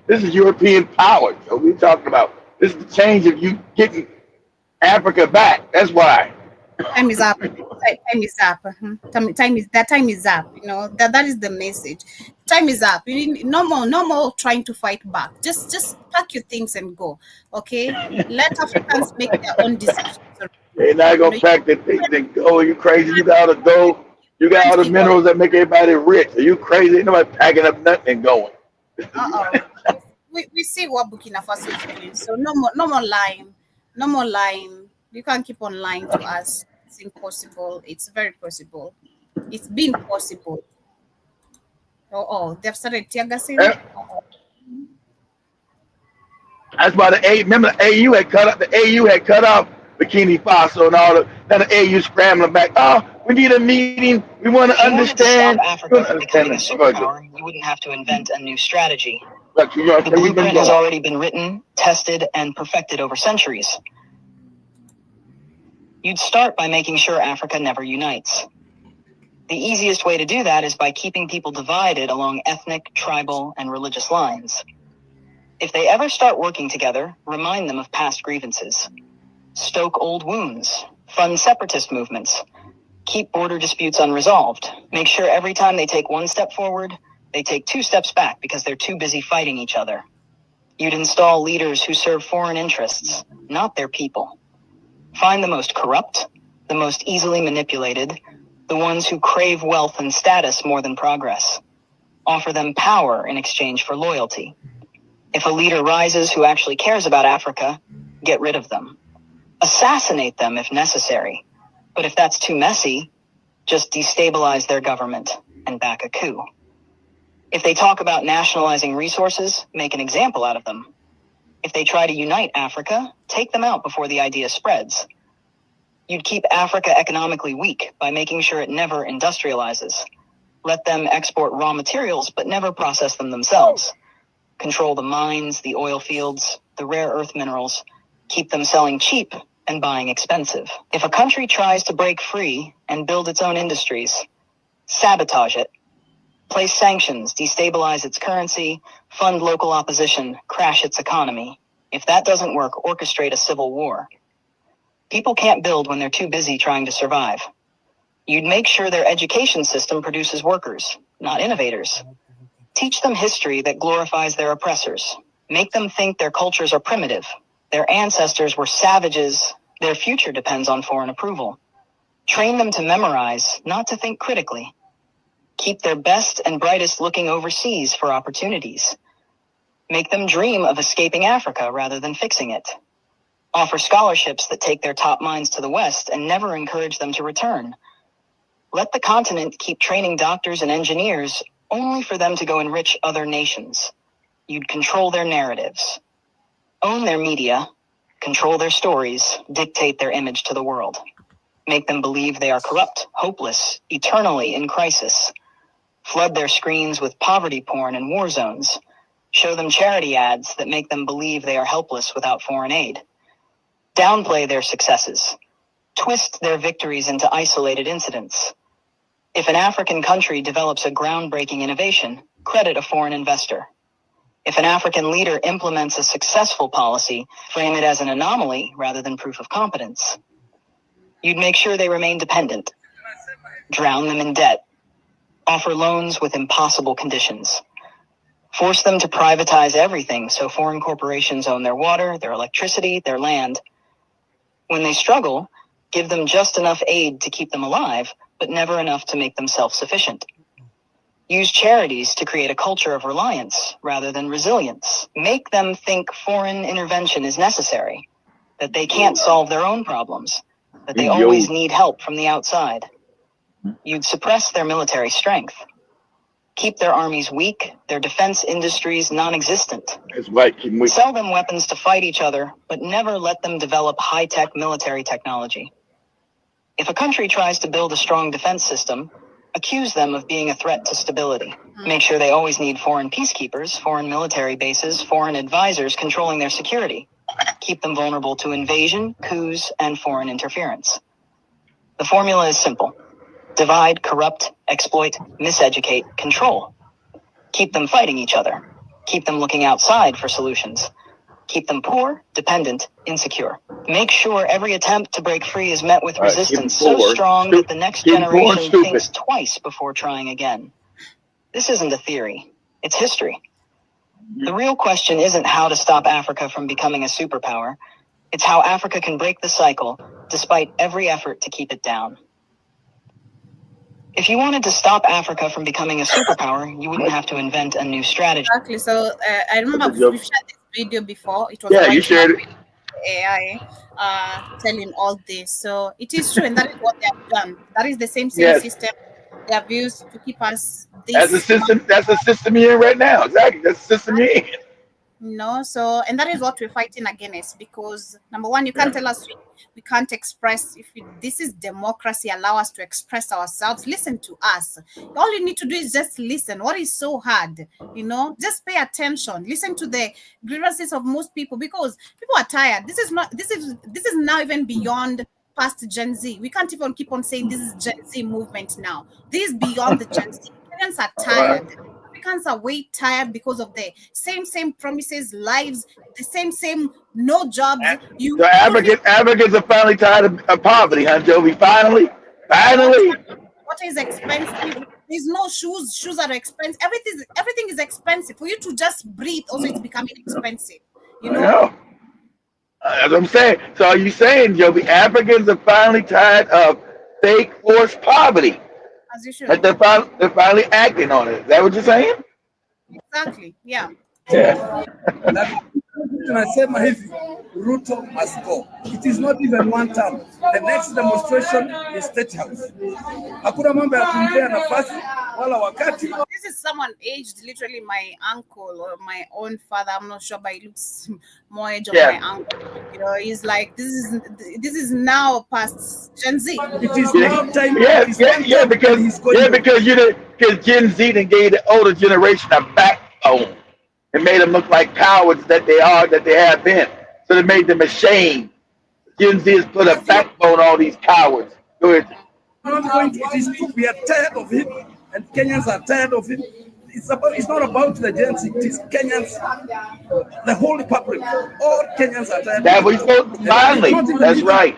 This is European power, Joe. We're talking about this is the change of you getting Africa back. That's why. Time is up. Time is up. Time is up. You know that is the message. Time is up. You need no more trying to fight back. Just pack your things and go. Okay. Let Africans make their own decisions. They're not gonna pack their things and go. You crazy? You got all the gold. You got all the minerals that make everybody rich. Are you crazy? Ain't nobody packing up nothing and going. We see what Burkina Faso is doing. So no more lying. No more lying. You can't keep on lying to us. It's impossible. It's very possible. It's been possible. They've started tear gassing. That's why remember the AU had cut up. The AU had cut off Burkina Faso and all the. Now the AU scrambling back. Oh, we need a meeting. We want to understand. Africa from becoming a superpower, you wouldn't have to invent a new strategy. The blueprint has already been written, tested, and perfected over centuries. You'd start by making sure Africa never unites. The easiest way to do that is by keeping people divided along ethnic, tribal, and religious lines. If they ever start working together, remind them of past grievances. Stoke old wounds. Fund separatist movements. Keep border disputes unresolved. Make sure every time they take one step forward, they take 2 steps back because they're too busy fighting each other. You'd install leaders who serve foreign interests, not their people. Find the most corrupt, the most easily manipulated, the ones who crave wealth and status more than progress. Offer them power in exchange for loyalty. If a leader rises who actually cares about Africa, get rid of them. Assassinate them if necessary. But if that's too messy, just destabilize their government and back a coup. If they talk about nationalizing resources, make an example out of them. If they try to unite Africa, take them out before the idea spreads. You'd keep Africa economically weak by making sure it never industrializes. Let them export raw materials, but never process them themselves. Control the mines, the oil fields, the rare earth minerals. Keep them selling cheap and buying expensive. If a country tries to break free and build its own industries, sabotage it. Place sanctions, destabilize its currency, fund local opposition, crash its economy. If that doesn't work, orchestrate a civil war. People can't build when they're too busy trying to survive. You'd make sure their education system produces workers, not innovators. Teach them history that glorifies their oppressors. Make them think their cultures are primitive. Their ancestors were savages. Their future depends on foreign approval. Train them to memorize, not to think critically. Keep their best and brightest looking overseas for opportunities. Make them dream of escaping Africa rather than fixing it. Offer scholarships that take their top minds to the West and never encourage them to return. Let the continent keep training doctors and engineers only for them to go enrich other nations. You'd control their narratives. Own their media, control their stories, dictate their image to the world. Make them believe they are corrupt, hopeless, eternally in crisis. Flood their screens with poverty porn and war zones. Show them charity ads that make them believe they are helpless without foreign aid. Downplay their successes. Twist their victories into isolated incidents. If an African country develops a groundbreaking innovation, credit a foreign investor. If an African leader implements a successful policy, frame it as an anomaly rather than proof of competence. You'd make sure they remain dependent. Drown them in debt. Offer loans with impossible conditions. Force them to privatize everything so foreign corporations own their water, their electricity, their land. When they struggle, give them just enough aid to keep them alive, but never enough to make them self-sufficient. Use charities to create a culture of reliance rather than resilience. Make them think foreign intervention is necessary, that they can't solve their own problems, that they always need help from the outside. You'd suppress their military strength. Keep their armies weak, their defense industries non-existent. Sell them weapons to fight each other, but never let them develop high-tech military technology. If a country tries to build a strong defense system, Accuse them of being a threat to stability. Make sure they always need foreign peacekeepers, foreign military bases, foreign advisors controlling their security. Keep them vulnerable to invasion, coups, and foreign interference. The formula is simple. Divide, corrupt, exploit, miseducate, control. Keep them fighting each other. Keep them looking outside for solutions. Keep them poor, dependent, insecure. Make sure every attempt to break free is met with resistance so strong that the next generation thinks twice before trying again. This isn't a theory. It's history. The real question isn't how to stop Africa from becoming a superpower. It's how Africa can break the cycle despite every effort to keep it down. If you wanted to stop Africa from becoming a superpower, you wouldn't have to invent a new strategy. Exactly. So I remember we've shared this video before. It was you shared it. AI telling all this. So it is true, and that is what they have done. That is the same system they have used to keep us. That's the system. That's the system you're in right now. Exactly. That's the system you're in. So, and that is what we're fighting against, because number one, you can't tell us we can't express. This is democracy, allow us to express ourselves. Listen to us. All you need to do is just listen. What is so hard? Just pay attention. Listen to the grievances of most people, because people are tired. This is now even beyond past Gen Z. We can't even keep on saying this is Gen Z movement now. This is beyond the Gen Z. Kenyans are tired. Africans are way tired because of the same promises, lives, the same no jobs. So Africans are finally tired of poverty, huh, Jovi? Finally. What is expensive? There's no shoes. Shoes are expensive. Everything is expensive. For you to just breathe, also it's becoming expensive. That's what I'm saying. So are you saying, Jovi, Africans are finally tired of fake forced poverty? As you should. Like they're finally acting on it. Is that what you're saying? Exactly. Yeah. Tunasema hivi, Ruto must go. It is not even one term. The next demonstration is State House. Hakuna mambo ya kumpea nafasi wala wakati. This is someone aged, literally my uncle or my own father. I'm not sure, but he looks more age of my uncle. He's like, this is now past Gen Z. It is now time. Because Gen Z then gave the older generation a backbone. It made them look like cowards that they have been. So they made them ashamed. Gen Z has put a backbone on all these cowards. Go ahead. We are tired of him, and Kenyans are tired of him. It's not about the Gen Z. It is Kenyans, the whole republic. All Kenyans are tired. That was finally. That's right.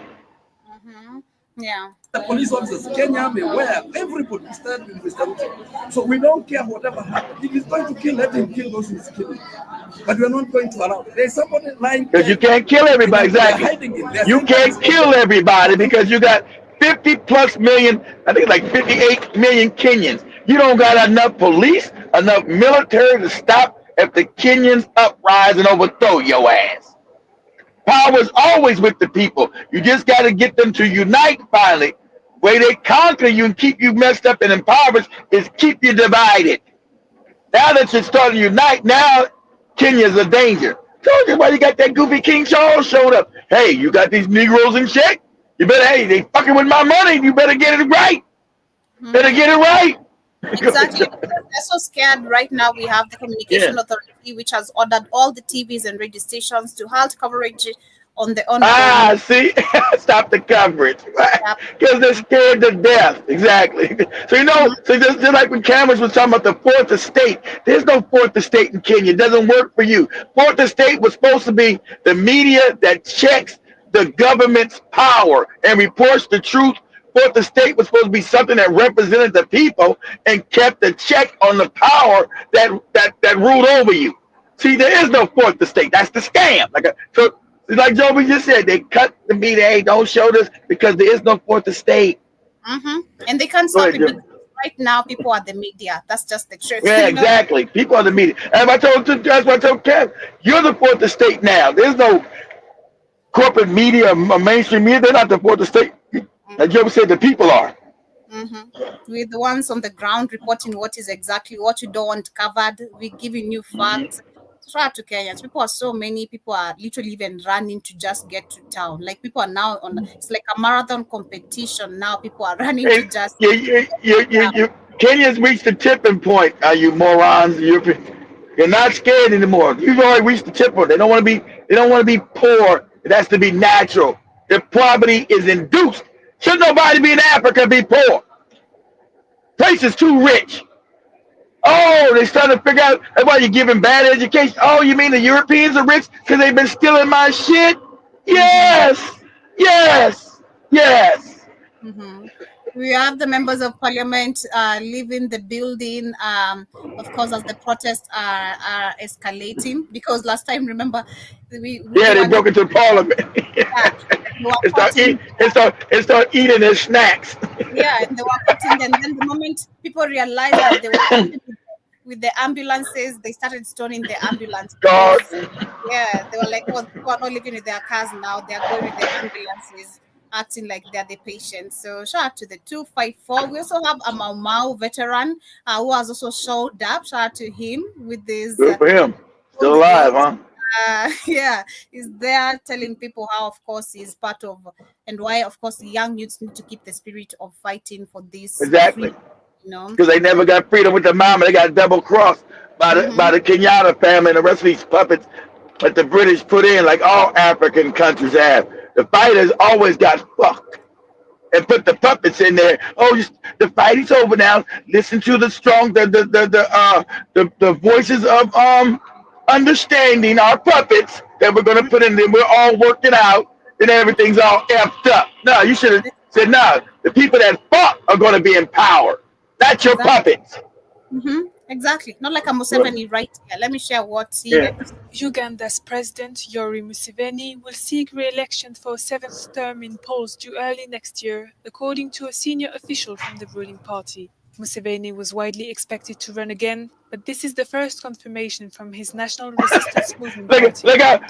Yeah. The police officers, Kenya, beware. Everybody is tired with Mr. Ruto. So we don't care whatever happens. If he's going to kill, let him kill those who's killing. But we're not going to allow it. There's somebody lying. Because you can't kill everybody. Exactly. You can't kill everybody because you got 50 plus million, I think like 58 million Kenyans. You don't got enough police, enough military to stop if the Kenyans uprise and overthrow your ass. Power is always with the people. You just got to get them to unite finally. Way they conquer you and keep you messed up and impoverished is keep you divided. Now that you're starting to unite, now Kenya's a danger. Told you why you got that goofy King Charles showed up. Hey, you got these Negroes in check? You better, they fucking with my money. You better get it right. Better get it right. Exactly. They're so scared right now. We have the Communication Authority, which has ordered all the TVs and radio stations to halt coverage on the ongoing. See, stop the coverage, right? Because they're scared to death. Exactly. So so just like when Cameron was talking about the fourth estate, there's no fourth estate in Kenya. It doesn't work for you. Fourth estate was supposed to be the media that checks the government's power and reports the truth. Fourth estate was supposed to be something that represented the people and kept the check on the power that ruled over you. See, there is no fourth estate. That's the scam. Like Joby just said, they cut the media. Hey, don't show this because there is no fourth estate. And they can't stop it because right now people are the media. That's just the truth. Yeah, exactly. People are the media. That's what I told Kev. You're the fourth estate now. There's no corporate media or mainstream media. They're not the fourth estate. Like Joby said, the people are. We're the ones on the ground reporting what you don't want covered. We're giving you facts. Shout out to Kenyans. People are so many. People are literally even running to just get to town. Like people are now on. It's like a marathon competition now. People are running to just. Kenyans reached the tipping point. You morons, you're not scared anymore. You've already reached the tipping point. They don't want to be. They don't want to be poor. It has to be natural. Their poverty is induced. Should nobody be in Africa be poor? Place is too rich. Oh, they started to figure out why you're giving bad education. Oh, you mean the Europeans are rich because they've been stealing my shit? Yes, yes, yes. Mm-hmm. We have the members of parliament leaving the building, of course, as the protests are escalating. Because last time, remember, they broke into parliament. and start eating their snacks. Yeah, and they were cutting, and then the moment people realized that they were with the ambulances, they started stoning the ambulance. Yeah, they were like, "Oh, people are not living with their cars now; they are going with the ambulances, acting like they're the patients." So, shout out to the 254. We also have a Mau Mau veteran who has also showed up. Shout out to him with this. Good for him. Still alive, huh? Yeah, he's there telling people how, of course, he's part of, and why, of course, the young youths need to keep the spirit of fighting for this. Exactly. Freedom, you know, because they never got freedom with the mama. They got double crossed by the Kenyatta family and the rest of these puppets that the British put in, like all African countries have. The fighters always got fucked and put the puppets in there. Oh, the fighting's over now. Listen to the strong, the voices of understanding, our puppets that we're gonna put in there. We're all working out, and everything's all effed up. No, you should have said no. The people that fought are gonna be in power. That's your puppets. Exactly. Not like a Museveni right here. Let me share what he. Uganda's President Yoweri Museveni will seek re-election for a 7th term in polls due early next year, according to a senior official from the ruling party. Museveni was widely expected to run again, but this is the first confirmation from his National Resistance Movement party.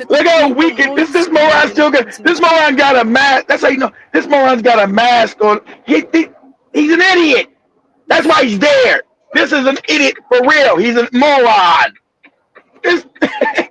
Look how weak this moron still got. This moron got a mask. That's how you know this moron's got a mask on. He's an idiot. That's why he's there. This is an idiot for real. He's a moron. This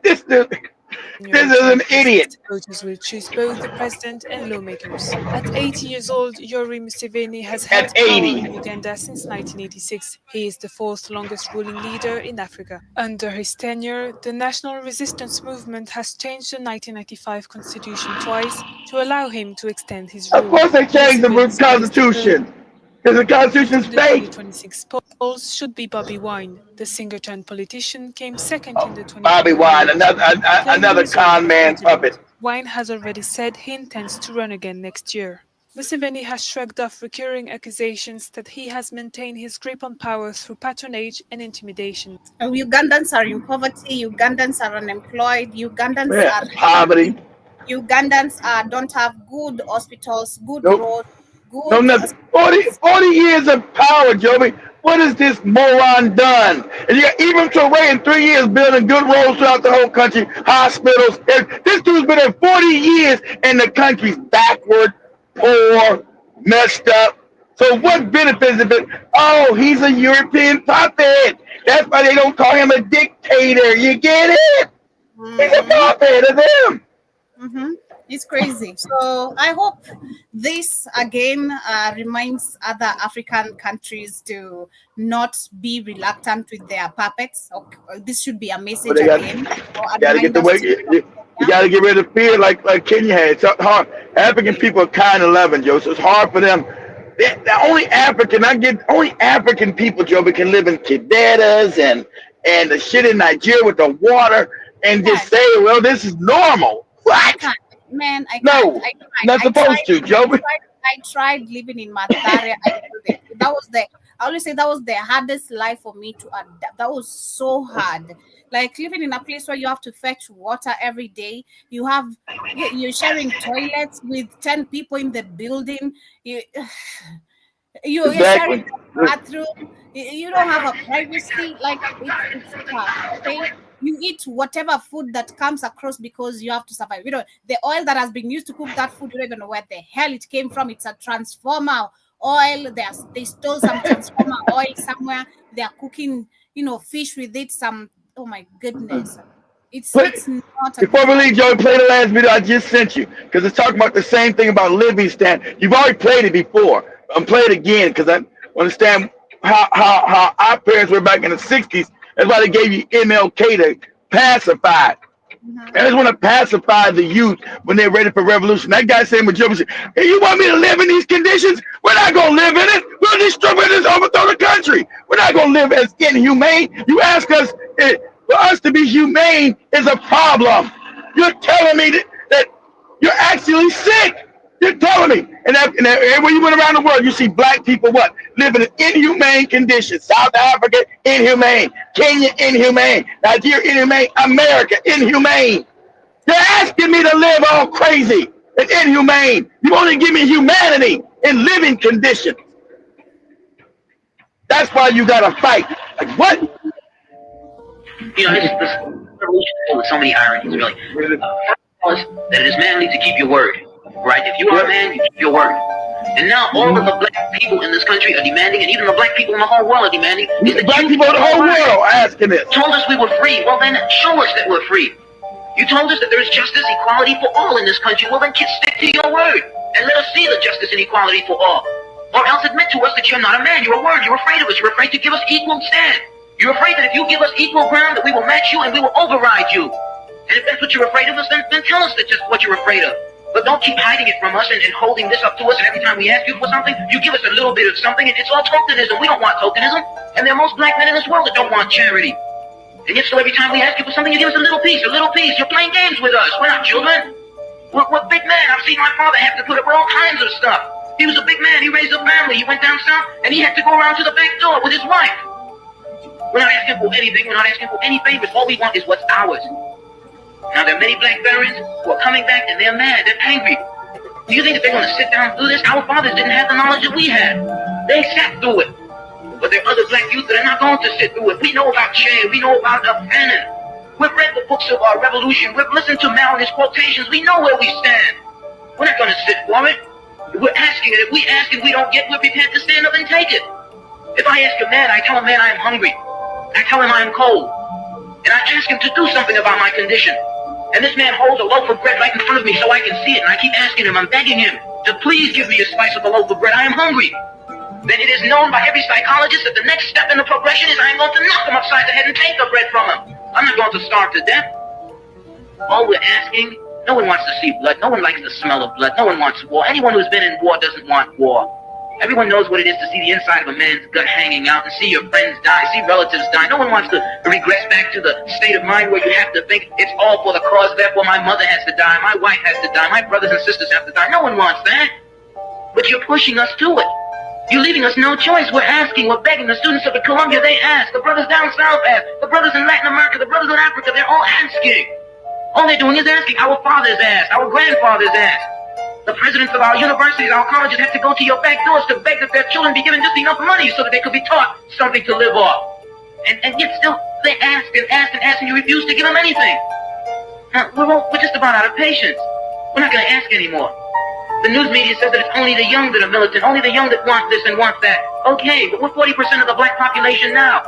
is an idiot. Voters will choose both the president and lawmakers. At 80 years old, Yoweri Museveni has held power in Uganda since 1986. He is the 4th longest ruling leader in Africa. Under his tenure, the National Resistance Movement has changed the 1995 constitution twice to allow him to extend his rule. Of course they changed the constitution. Because the Constitution's fake. The 2026 polls should be Bobby Wine. The singer-turned-politician came second in the 2020 Bobby Wine, another con man puppet. Wine has already said he intends to run again next year. Museveni has shrugged off recurring accusations that he has maintained his grip on power through patronage and intimidation. Ugandans are in poverty. Ugandans are unemployed. Ugandans are poverty. Ugandans don't have good hospitals, good roads. No, nothing. 40 years of power, Joby. What has this moron done? And you got Ibram Traore in 3 years building good roads throughout the whole country, hospitals. This dude's been there 40 years and the country's backward, poor, messed up. So what benefits of it? Oh, he's a European puppet. That's why they don't call him a dictator. You get it? He's a puppet of them. It's crazy. So I hope this again reminds other African countries to not be reluctant with their puppets. This should be a message again. You gotta get you gotta get rid of fear like Kenya had. It's hard. African people are kind and loving, Joe. So it's hard for them. The only African people, Joe, can live in Kidetas and the shit in Nigeria with the water and just say, well, this is normal. What? Man, not supposed to, Joe. I tried living in Mathare. I always say that was the hardest life for me to adapt. That was so hard. Like living in a place where you have to fetch water every day. You're sharing toilets with 10 people in the building. You're sharing a bathroom. You don't have a privacy. Like it's tough. Okay? You eat whatever food that comes across because you have to survive. You know, the oil that has been used to cook that food, you don't even know where the hell it came from. It's a transformer oil. They stole some transformer oil somewhere. They are cooking, fish with it. Oh my goodness. It's Play, not a before we leave, Joey, play the last video I just sent you because it's talking about the same thing about living standard. You've already played it before. Play it again because I understand how our parents were back in the 60s. That's why they gave you MLK to pacify. They just want to pacify the youth when they're ready for revolution. That guy saying, hey, you want me to live in these conditions? We're not going to live in it. We'll destroy this, overthrow the country. We're not going to live as inhumane. You ask us, for us to be humane is a problem. You're telling me that you're actually sick. You're telling me. And everywhere you went around the world, you see black people living in inhumane conditions. South Africa, inhumane. Kenya, inhumane. Nigeria, inhumane. America, inhumane. You're asking me to live all crazy and inhumane. You want to give me humanity in living conditions. That's why you got to fight. Like what? You know, this revolution is full with so many ironies, really. First, that it is manly to keep your word. Right? If you are a man, you keep your word. And now all of the black people in this country are demanding, and even the black people in the whole world are demanding. Is that black people in the whole world are asking it. You told us we were free. Well, then show us that we're free. You told us that there is justice, equality for all in this country. Well, then stick to your word and let us see the justice and equality for all. Or else admit to us that you're not a man. You're a word. You're afraid of us. You're afraid to give us equal stand. You're afraid that if you give us equal ground, that we will match you and we will override you. And if that's what you're afraid of us, then tell us that's just what you're afraid of. But don't keep hiding it from us and holding this up to us, and every time we ask you for something, you give us a little bit of something, and it's all tokenism. We don't want tokenism. And there are most black men in this world that don't want charity. And yet still every time we ask you for something, you give us a little piece, a little piece. You're playing games with us. We're not children. We're big men. I've seen my father have to put up with all kinds of stuff. He was a big man. He raised a family. He went down south, and he had to go around to the back door with his wife. We're not asking for anything. We're not asking for any favors. All we want is what's ours. Now, there are many black veterans who are coming back, and they're mad. They're angry. Do you think that they're going to sit down and do this? Our fathers didn't have the knowledge that we had. They sat through it. But there are other black youth that are not going to sit through it. We know about Che. We know about Fanon. We've read the books of our revolution. We've listened to Mao and his quotations. We know where we stand. We're not going to sit for it. We're asking it. If we ask and we don't get, we're prepared to stand up and take it. If I ask a man, I tell a man I am hungry. I tell him I am cold. And I ask him to do something about my condition. And this man holds a loaf of bread right in front of me so I can see it. And I keep asking him, I'm begging him to please give me a slice of the loaf of bread. I am hungry. Then it is known by every psychologist that the next step in the progression is I am going to knock him upside the head and take the bread from him. I'm not going to starve to death. All we're asking, no one wants to see blood. No one likes the smell of blood. No one wants war. Anyone who's been in war doesn't want war. Everyone knows what it is to see the inside of a man's gut hanging out and see your friends die, see relatives die. No one wants to regress back to the state of mind where you have to think it's all for the cause, therefore my mother has to die, my wife has to die, my brothers and sisters have to die. No one wants that. But you're pushing us to it. You're leaving us no choice. We're asking, we're begging. The students up at Columbia, they ask. The brothers down south ask. The brothers in Latin America, the brothers in Africa, they're all asking. All they're doing is asking. Our fathers asked. Our grandfathers asked. The presidents of our universities, our colleges have to go to your back doors to beg that their children be given just enough money so that they could be taught something to live off. And yet still they ask and ask and ask and you refuse to give them anything. Now, we're just about out of patience. We're not going to ask anymore. The news media says that it's only the young that are militant, only the young that want this and want that. Okay, but we're 40% of the black population now.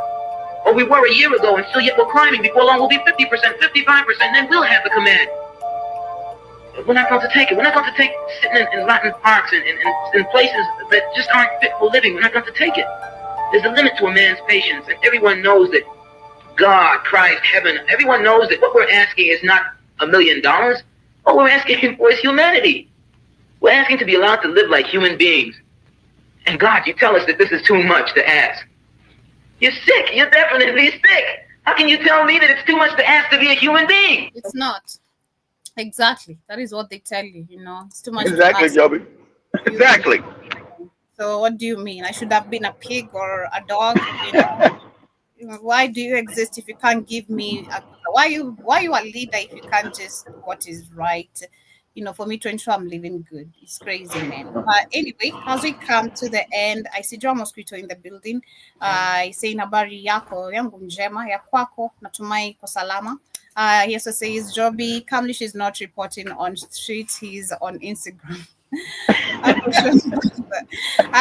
Or we were a year ago, and still yet we're climbing. Before long we'll be 50%, 55%, and then we'll have the command. We're not going to take it. We're not going to take sitting in rotten parks and in places that just aren't fit for living. We're not going to take it. There's a limit to a man's patience, and everyone knows that God, Christ, heaven, everyone knows that what we're asking is not $1 million. All we're asking for is humanity. We're asking to be allowed to live like human beings. And God, you tell us that this is too much to ask. You're sick. You're definitely sick. How can you tell me that it's too much to ask to be a human being? It's not. Exactly. That is what they tell you, you know. It's too much exactly, to ask. Joby. Exactly. So what do you mean? I should have been a pig or a dog? You know? Why do you exist if you can't give me why you a leader if you can't just do what is right? You know, for me to ensure I'm living good. It's crazy, man. But anyway, as we come to the end, I see Joe Mosquito in the building. I say habari yako yangu njema ya kwako natumai kwa salama. He also says Joby Kamlish is not reporting on streets, he's on Instagram. I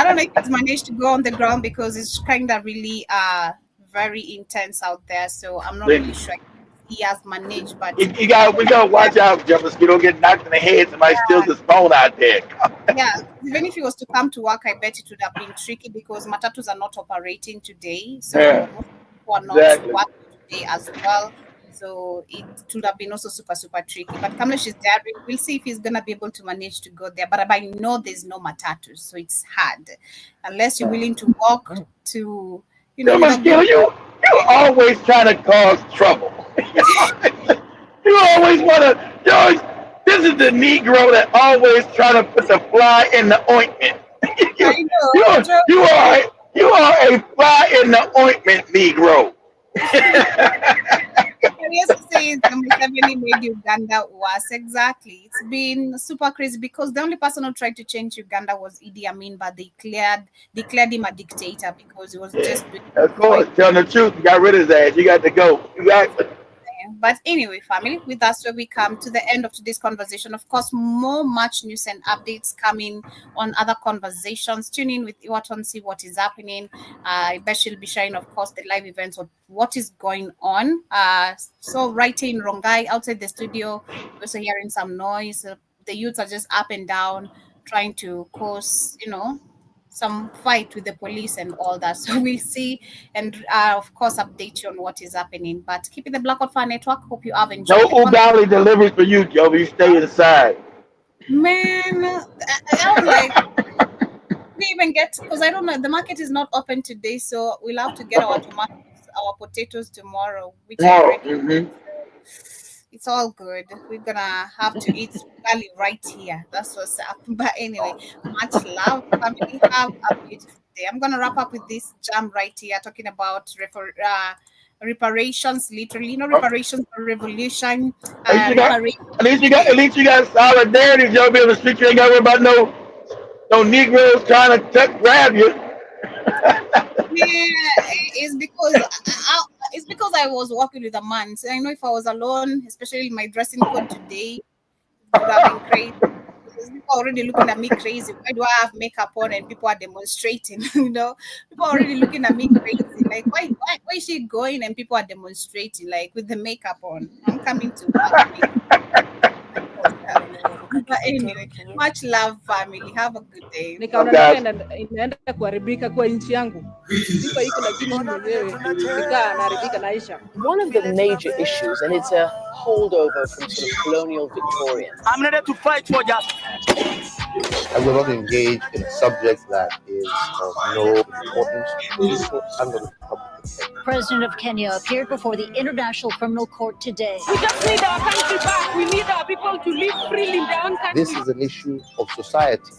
don't know if it's managed to go on the ground because it's kind of really very intense out there, so I'm not really sure he has managed. But we gotta watch out, Jefferson. You don't get knocked in the head. Somebody steals his phone out there. Yeah, even if he was to come to work, I bet it would have been tricky because matatus are not operating today. So most people are not working today as well. So it would have been also super, super tricky. But Kamlesh is there. We'll see if he's going to be able to manage to go there. But I know there's no matatus, so it's hard. Unless you're willing to walk to, You're always trying to cause trouble. You always want to, this is the Negro that always trying to put the fly in the ointment. You are a fly in the ointment, Negro. Yesterday, Museveni made Uganda worse. Exactly. It's been super crazy because the only person who tried to change Uganda was Idi Amin, but they declared him a dictator because he was just doing. Of course, telling the truth, you got rid of his ass. You got to go. Exactly. But anyway, family, with that's where we come to the end of today's conversation. Of course, more match news and updates coming on other conversations. Tune in with Iwaton, see what is happening. I bet she'll be sharing, of course, the live events of what is going on. So right here in Rongai, outside the studio, we're also hearing some noise. The youths are just up and down, trying to cause, some fight with the police and all that. So we'll see and of course update you on what is happening. But keeping the Blackout Fire Network, hope you have enjoyed. No Ugali deliveries for you, Joe. You stay inside. Man, I was like, we even get, because I don't know, the market is not open today, so we'll have to get our tomatoes, our potatoes tomorrow. It's all good. We're gonna have to eat ugali right here. That's what's up. But anyway, much love, family. Have a beautiful day. I'm gonna wrap up with this jam right here, talking about reparations. Literally, reparations for revolution. At least you got solidarity, Joe. Be on the street, you ain't got to worry about no Negroes trying to grab you. Yeah, it's because I was walking with a man. So I know if I was alone, especially in my dressing code today, it would have been crazy. Because people are already looking at me crazy. Why do I have makeup on and people are demonstrating? People are already looking at me crazy. Like, why is she going and people are demonstrating, like, with the makeup on? I'm coming to work. But anyway, much love, family. Have a good day. Inaenda kuharibika kwa nchi yangu. Sifa iko lakini mwenyewe nikaa anaharibika naisha. One of the major issues, and it's a holdover from sort of colonial Victorian. I'm ready to fight for justice. I will not engage in a subject that is of no importance to people under the public. President of Kenya appeared before the International Criminal Court today. We just need our country back. We need our people to live freely in their own country. This is an issue of society.